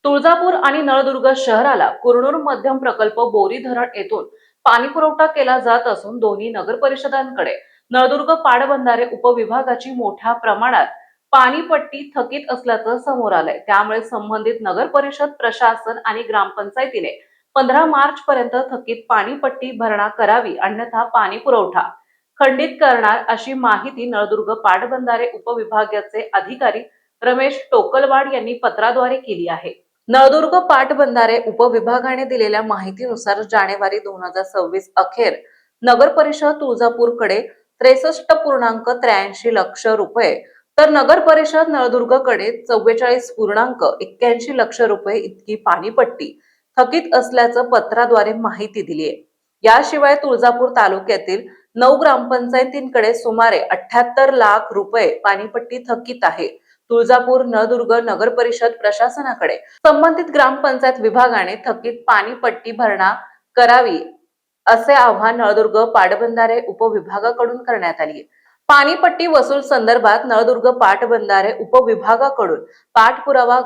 तुळजापूर आणि नळदुर्ग शहराला कुरनूर मध्यम प्रकल्प बोरी धरण येथून पाणी पुरवठा केला जात असून दोन्ही नगर परिषदांकडे नळदुर्ग पाटबंधारे उपविभागाची मोठ्या प्रमाणात पाणीपट्टी थकीत असल्याचं समोर आलंय। त्यामुळे संबंधित नगर परिषद प्रशासन आणि ग्रामपंचायतीने 15 मार्च पर्यंत थकीत पाणीपट्टी भरणा करावी, अन्यथा पाणी पुरवठा खंडित करणार अशी माहिती नळदुर्ग पाटबंधारे उपविभागाचे अधिकारी रमेश टोकलवाड यांनी पत्राद्वारे केली आहे। नळदुर्ग पाटबंधारे उपविभागाने दिलेल्या माहितीनुसार जानेवारी 2026 अखेर नगर परिषद तुळजापूरकडे 63.83 लक्ष रुपये तर नगर परिषद नळदुर्गकडे 44.81 लक्ष रुपये इतकी पाणीपट्टी थकीत असल्याचं पत्राद्वारे माहिती दिली आहे। याशिवाय तुळजापूर तालुक्यातील 9 ग्रामपंचायतींकडे सुमारे 78 लाख रुपये पाणीपट्टी थकीत आहे। तुळजापूर नळदुर्ग नगर परिषद प्रशासनाकडे संबंधित ग्रामपंचायत विभागाने थकीत पाणीपट्टी भरणा करावी असे आवाहन नळदुर्ग पाटबंधारे उपविभागाकडून करण्यात आली आहे। पाणीपट्टी वसूल संदर्भात नळदुर्ग पाटबंधारे उपविभागाकडून पाठपुरावा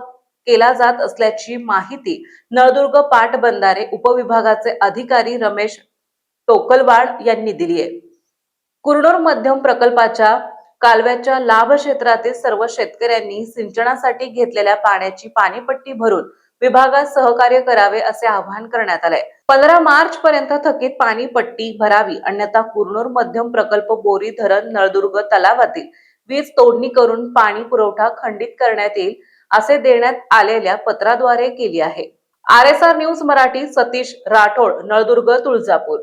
केला जात असल्याची माहिती नळदुर्ग पाटबंधारे उपविभागाचे अधिकारी रमेश टोकलवाड यांनी दिली आहे। कुरनूर मध्यम प्रकल्पाच्या कालव्याच्या लाभ क्षेत्रातील सर्व शेतकऱ्यांनी सिंचनासाठी घेतलेल्या पाण्याची पाणीपट्टी भरून विभागात सहकार्य करावे असे आवाहन करण्यात आले। 15 मार्च पर्यंत थकीत पाणीपट्टी भरावी, अन्यथा कुरनूर मध्यम प्रकल्प बोरी धरण नळदुर्ग तलावातील वीज तोडणी करून पाणी पुरवठा खंडित करण्यात येईल असे देण्यात आलेल्या पत्राद्वारे केली आहे। RSR news Marathi, Satish Rathod, Naldurg, Tuljapur.